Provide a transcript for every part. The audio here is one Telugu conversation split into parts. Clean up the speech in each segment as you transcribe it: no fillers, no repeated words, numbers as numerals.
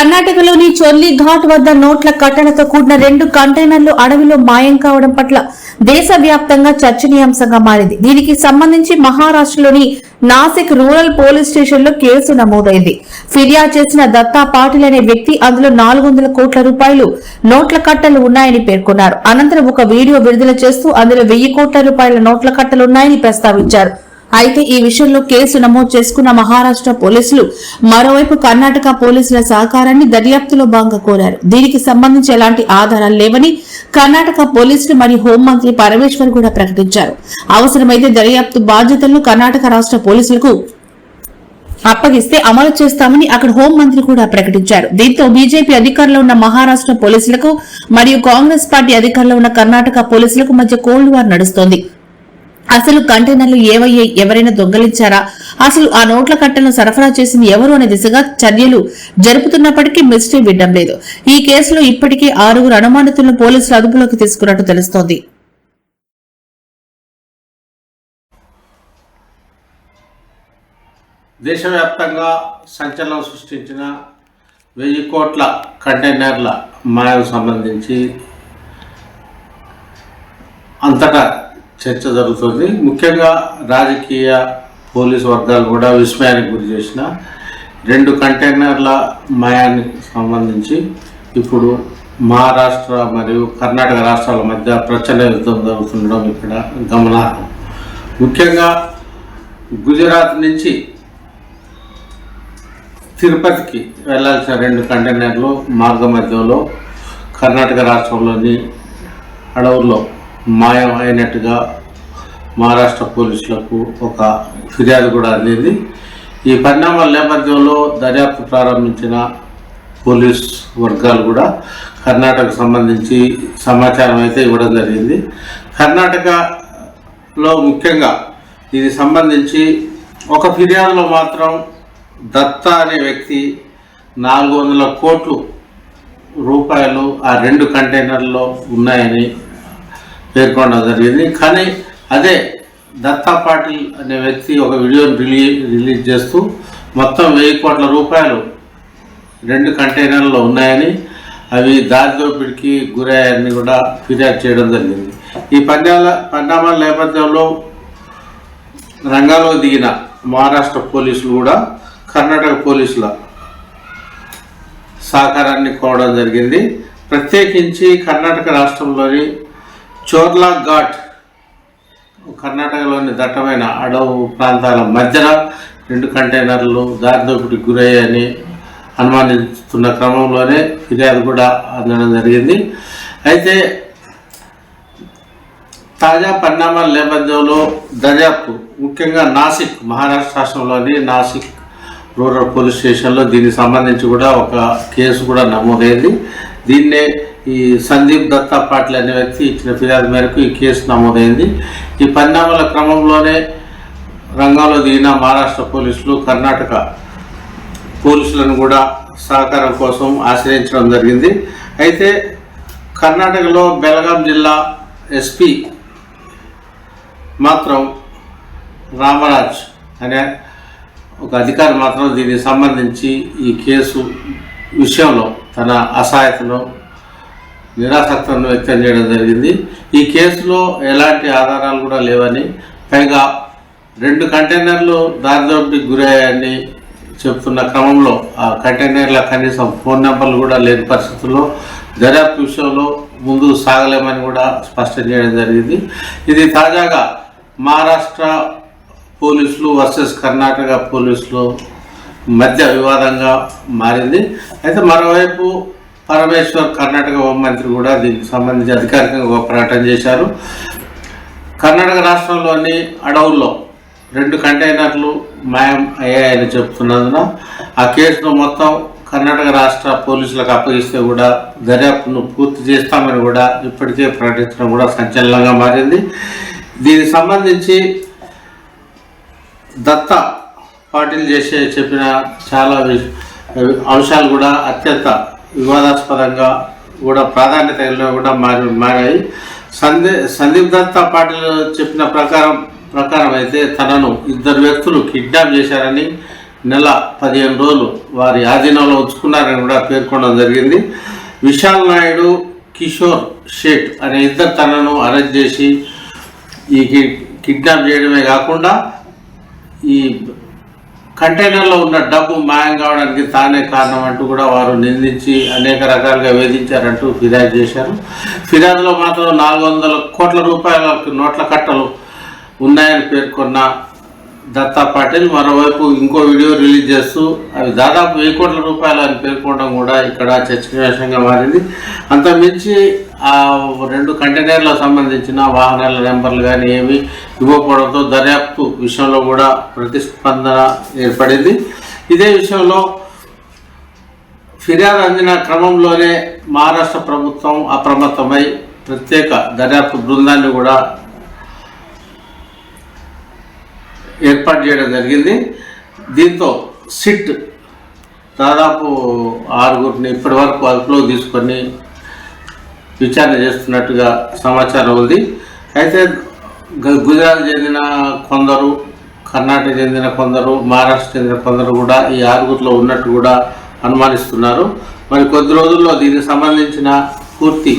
కర్ణాటకలోని చొల్లి ఘాట్ వద్ద నోట్ల కట్టలతో కూడిన 2 కంటైనర్లు అడవిలో మాయం కావడం పట్ల దేశవ్యాప్తంగా చర్చనీయాంశంగా మారింది. దీనికి సంబంధించి మహారాష్ట్రలోని నాసిక్ రూరల్ పోలీస్ స్టేషన్లో కేసు నమోదైంది. ఫిర్యాదు చేసిన దత్తా పాటిల్ అనే వ్యక్తి అందులో 400 కోట్ల రూపాయలు నోట్ల కట్టలు ఉన్నాయని పేర్కొన్నారు. అనంతరం ఒక వీడియో విడుదల చేస్తూ అందులో 1000 కోట్ల రూపాయల నోట్ల కట్టలున్నాయని ప్రస్తావించారు. అయితే ఈ విషయంలో కేసు నమోదు చేసుకున్న మహారాష్ట్ర పోలీసులు మరోవైపు కర్ణాటక పోలీసుల సహకారాన్ని దర్యాప్తులో భాగంగా కోరారు. దీనికి సంబంధించి ఎలాంటి ఆధారాలు లేవని కర్ణాటక పోలీసులు మరియు హోంమంత్రి పరమేశ్వర్ కూడా ప్రకటించారు. అవసరమైతే దర్యాప్తు బాధ్యతలను కర్ణాటక రాష్ట్ర పోలీసులకు అప్పగిస్తే అమలు చేస్తామని అక్కడ హోంమంత్రి కూడా ప్రకటించారు. దీంతో బీజేపీ అధికారంలో ఉన్న మహారాష్ట్ర పోలీసులకు మరియు కాంగ్రెస్ పార్టీ అధికారంలో ఉన్న కర్ణాటక పోలీసులకు మధ్య కోల్డ్ వార్ నడుస్తోంది. అసలు కంటైనర్లు ఏవయ్యాయి, ఎవరైనా దొంగలించారా, అసలు ఆ నోట్ల కట్టలను సరఫరా చేసింది ఎవరు అనే దిశగా చర్యలు జరుపుతున్నప్పటికీ మిస్టరీ విడ్డం లేదు. ఈ కేసులో ఇప్పటికే 6 అనుమానితులను పోలీసులు అదుపులోకి తీసుకున్నట్టు తెలుస్తోంది. దేశవ్యాప్తంగా సంచలనం సృష్టించిన 1000 కోట్ల కంటైనర్ల మాయం సంబంధించి అంతటా చర్చ జరుగుతుంది. ముఖ్యంగా రాజకీయ పోలీసు వర్గాలు కూడా విస్మయానికి గురి చేసిన 2 కంటైనర్ల మాయానికి సంబంధించి ఇప్పుడు మహారాష్ట్ర మరియు కర్ణాటక రాష్ట్రాల మధ్య ప్రచండ యుద్ధం జరుగుతుండడం ఇక్కడ గమనార్హం. ముఖ్యంగా గుజరాత్ నుంచి తిరుపతికి వెళ్లాల్సిన 2 కంటైనర్లు మార్గ మధ్యంలో కర్ణాటక రాష్ట్రంలోని అడవుల్లో మాయం అయినట్టుగా మహారాష్ట్ర పోలీసులకు ఒక ఫిర్యాదు కూడా అందింది. ఈ పరిణామాల నేపథ్యంలో దర్యాప్తు ప్రారంభించిన పోలీస్ వర్గాలు కూడా కర్ణాటకకు సంబంధించి సమాచారం అయితే ఇవ్వడం జరిగింది. కర్ణాటకలో ముఖ్యంగా దీనికి సంబంధించి ఒక ఫిర్యాదులో మాత్రం దత్తా అనే వ్యక్తి 400 కోట్ల రూపాయలు ఆ 2 కంటైనర్లో ఉన్నాయని పేర్కొనడం జరిగింది. కానీ అదే దత్తా పాటిల్ అనే వ్యక్తి ఒక వీడియోని రిలీజ్ చేస్తూ మొత్తం 1000 కోట్ల రూపాయలు 2 కంటైనర్లో ఉన్నాయని, అవి దారి దోపిడికి గురయ్యాయని కూడా ఫిర్యాదు చేయడం జరిగింది. ఈ పరిణామాల నేపథ్యంలో రంగంలో దిగిన మహారాష్ట్ర పోలీసులు కూడా కర్ణాటక పోలీసుల సహకారాన్ని కోరడం జరిగింది. ప్రత్యేకించి కర్ణాటక రాష్ట్రంలోని చోర్లా ఘాట్, కర్ణాటకలోని దట్టమైన అడవు ప్రాంతాల మధ్యన 2 కంటైనర్లు దారిదోపిడికి గురయ్యాయని అనుమానిస్తున్న క్రమంలోనే ఫిర్యాదు కూడా అందడం జరిగింది. అయితే తాజా పరిణామాల నేపథ్యంలో దర్యాప్తు ముఖ్యంగా నాసిక్, మహారాష్ట్ర రాష్ట్రంలోని నాసిక్ రూరల్ పోలీస్ స్టేషన్లో దీనికి సంబంధించి కూడా ఒక కేసు కూడా నమోదైంది. దీన్నే ఈ సందీప్ దత్తా పాటిల్ అనే వ్యక్తి ఇచ్చిన ఫిర్యాదు మేరకు ఈ కేసు నమోదైంది. ఈ పరిణామాల క్రమంలోనే రంగంలో దిగిన మహారాష్ట్ర పోలీసులు కర్ణాటక పోలీసులను కూడా సహకారం కోసం ఆశ్రయించడం జరిగింది. అయితే కర్ణాటకలో బెళగాం జిల్లా ఎస్పీ మాత్రం రామరాజ్ అనే ఒక అధికారి మాత్రం దీనికి సంబంధించి ఈ కేసు విషయంలో తన అసహాయతను, నిరాసక్తను వ్యక్తం చేయడం జరిగింది. ఈ కేసులో ఎలాంటి ఆధారాలు కూడా లేవని, పైగా 2 కంటైనర్లు దారిదోపిడికి గురయ్యాయని చెప్తున్న క్రమంలో ఆ కంటైనర్ల కనీసం ఫోన్ నెంబర్లు కూడా లేని పరిస్థితుల్లో దర్యాప్తు విషయంలో ముందుకు సాగలేమని కూడా స్పష్టం చేయడం జరిగింది. ఇది తాజాగా మహారాష్ట్ర పోలీసులు వర్సెస్ కర్ణాటక పోలీసులు మధ్య వివాదంగా మారింది. అయితే మరోవైపు పరమేశ్వర్ కర్ణాటక హోంమంత్రి కూడా దీనికి సంబంధించి అధికారికంగా ఒక ప్రకటన చేశారు. కర్ణాటక రాష్ట్రంలోని అడవుల్లో 2 కంటైనర్లు మాయం అయ్యాయని చెప్తున్నందున ఆ కేసును మొత్తం కర్ణాటక రాష్ట్ర పోలీసులకు అప్పగిస్తే కూడా దర్యాప్తును పూర్తి చేస్తామని కూడా ఇప్పటికే ప్రకటించడం కూడా సంచలనంగా మారింది. దీనికి సంబంధించి దత్తా పాటిల్ చెప్పిన చాలా అంశాలు కూడా అత్యంత వివాదాస్పదంగా కూడా ప్రాధాన్యత కూడా మారాయి. సందీప్ దత్తా పాటిల్ చెప్పిన ప్రకారం అయితే తనను 2 వ్యక్తులు కిడ్నాప్ చేశారని, నెల 15 రోజులు వారి ఆధీనంలో ఉంచుకున్నారని కూడా పేర్కొనడం జరిగింది. విశాల్ నాయుడు, కిషోర్ షేట్ అనే ఇద్దరు తనను అరెస్ట్ చేసి ఈ కిడ్నాప్ చేయడమే కాకుండా ఈ కంటైనర్లో ఉన్న డబ్బు మాయం కావడానికి తానే కారణం అంటూ కూడా వారు నిందించి అనేక రకాలుగా వేధించారంటూ ఫిర్యాదు చేశారు. ఫిర్యాదులో మాత్రం 400 కోట్ల రూపాయల నోట్ల కట్టలు ఉన్నాయని పేర్కొన్న దత్తా పాటిల్ మరోవైపు ఇంకో వీడియో రిలీజ్ చేస్తూ అవి దాదాపు 1000 కోట్ల రూపాయలు అని పేర్కొనడం కూడా ఇక్కడ చర్చనీయాంశంగా మారింది. అంతకుమించి ఆ 2 కంటైనర్లకు సంబంధించిన వాహనాల నెంబర్లు కానీ ఏమి ఇవ్వకపోవడంతో దర్యాప్తు విషయంలో కూడా ప్రతిస్పందన ఏర్పడింది. ఇదే విషయంలో ఫిర్యాదు అందిన క్రమంలోనే మహారాష్ట్ర ప్రభుత్వం అప్రమత్తమై ప్రత్యేక దర్యాప్తు బృందాన్ని కూడా ఏర్పాటు చేయడం జరిగింది. దీంతో సిట్ దాదాపు 6గురిని ఇప్పటి వరకు అదుపులో తీసుకొని విచారణ చేస్తున్నట్టుగా సమాచారం ఉంది. అయితే గుజరాత్ చెందిన కొందరు, కర్ణాటక చెందిన కొందరు, మహారాష్ట్ర చెందిన కొందరు కూడా ఈ 6గురిలో ఉన్నట్టు కూడా అనుమానిస్తున్నారు. మరి కొద్ది రోజుల్లో దీనికి సంబంధించిన పూర్తి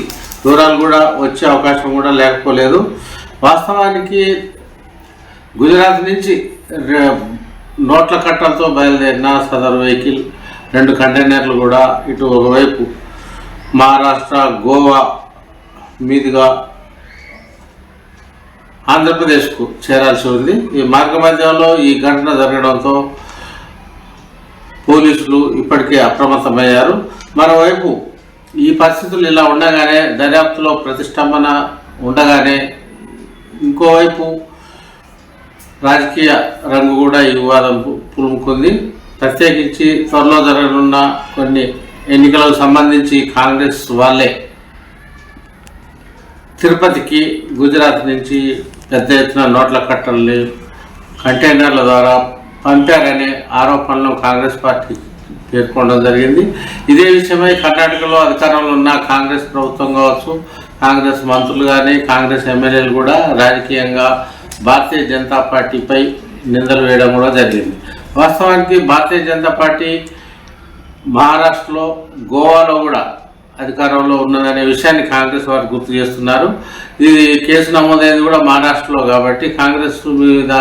వివరాలు కూడా వచ్చే అవకాశం కూడా లేకపోలేదు. వాస్తవానికి గుజరాత్ నుంచి నోట్ల కట్టలతో బయలుదేరిన సదరు వెహికల్ 2 కంటైనర్లు కూడా ఇటు ఒకవైపు మహారాష్ట్ర, గోవా మీదుగా ఆంధ్రప్రదేశ్కు చేరాల్సి ఉంది. ఈ మార్గ మధ్యంలో ఈ ఘటన జరగడంతో పోలీసులు ఇప్పటికే అప్రమత్తమయ్యారు. మరోవైపు ఈ పరిస్థితులు ఇలా ఉండగానే, దర్యాప్తులో ప్రతిష్టంభన ఉండగానే ఇంకోవైపు రాజకీయ రంగు కూడా ఈ వివాదం పులుముకుంది. ప్రత్యేకించి త్వరలో జరగనున్న కొన్ని ఎన్నికలకు సంబంధించి కాంగ్రెస్ వాళ్ళే తిరుపతికి గుజరాత్ నుంచి పెద్ద ఎత్తున నోట్ల కట్టల్ని కంటైనర్ల ద్వారా పంపారనే ఆరోపణలు కాంగ్రెస్ పార్టీ పేర్కొనడం జరిగింది. ఇదే విషయమై కర్ణాటకలో అధికారంలో ఉన్న కాంగ్రెస్ ప్రభుత్వం కావచ్చు, కాంగ్రెస్ మంత్రులు కానీ, కాంగ్రెస్ ఎమ్మెల్యేలు కూడా రాజకీయంగా భారతీయ జనతా పార్టీపై నిందలు వేయడం కూడా జరిగింది. వాస్తవానికి భారతీయ జనతా పార్టీ మహారాష్ట్రలో, గోవాలో కూడా అధికారంలో ఉన్నదనే విషయాన్ని కాంగ్రెస్ వారు గుర్తు చేస్తున్నారు. ఇది కేసు నమోదైంది కూడా మహారాష్ట్రలో కాబట్టి కాంగ్రెస్ మీద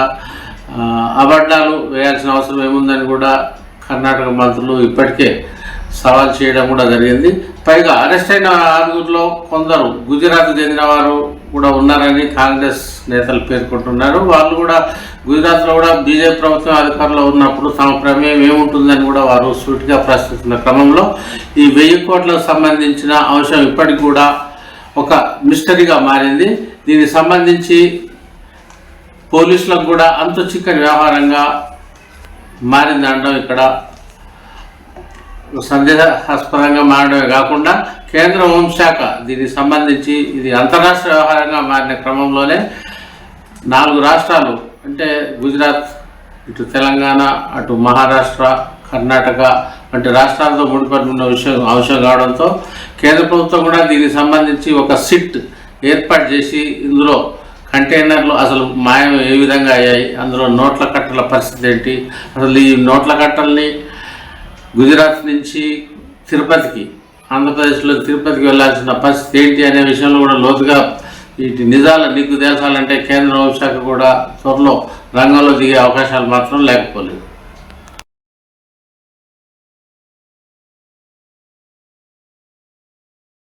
అబద్ధాలు వేయాల్సిన అవసరం ఏముందని కూడా కర్ణాటక మంత్రులు ఇప్పటికే సవాల్ చేయడం కూడా జరిగింది. పైగా అరెస్ట్ అయిన 6గురిలో కొందరు గుజరాత్ చెందిన వారు కూడా ఉన్నారని కాంగ్రెస్ నేతలు పేర్కొంటున్నారు. వాళ్ళు కూడా గుజరాత్లో కూడా బీజేపీ ప్రభుత్వం అధికారంలో ఉన్నప్పుడు తమ ప్రమేయం ఏముంటుందని కూడా వారు సూటిగా ప్రశ్నిస్తున్న క్రమంలో ఈ 1000 కోట్లకు సంబంధించిన అంశం ఇప్పటికి కూడా ఒక మిస్టరీగా మారింది. దీనికి సంబంధించి పోలీసులకు కూడా అంతు చిక్కని వ్యవహారంగా మారిందనడం ఇక్కడ సందేహాస్పదంగా మారడమే కాకుండా కేంద్ర హోంశాఖ దీనికి సంబంధించి ఇది అంతరాష్ట్ర వ్యవహారంగా మారిన క్రమంలోనే 4 రాష్ట్రాలు అంటే గుజరాత్, ఇటు తెలంగాణ, అటు మహారాష్ట్ర, కర్ణాటక వంటి రాష్ట్రాలతో ముడిపడిన అంశం కావడంతో కేంద్ర ప్రభుత్వం కూడా దీనికి సంబంధించి ఒక సిట్ ఏర్పాటు చేసి ఇందులో కంటైనర్లు అసలు మాయం ఏ విధంగా అయ్యాయి, అందులో నోట్ల కట్టల పరిస్థితి ఏంటి, అసలు ఈ నోట్ల కట్టల్ని గుజరాత్ నుంచి తిరుపతికి, ఆంధ్రప్రదేశ్లో తిరుపతికి వెళ్లాల్సిన పరిస్థితి ఏంటి అనే విషయంలో కూడా లోతుగా వీటి నిజాల నిగ్గు తేల్చాలంటే కేంద్ర హోంశాఖ కూడా త్వరలో రంగంలో దిగే అవకాశాలు మాత్రం లేకపోలేదు.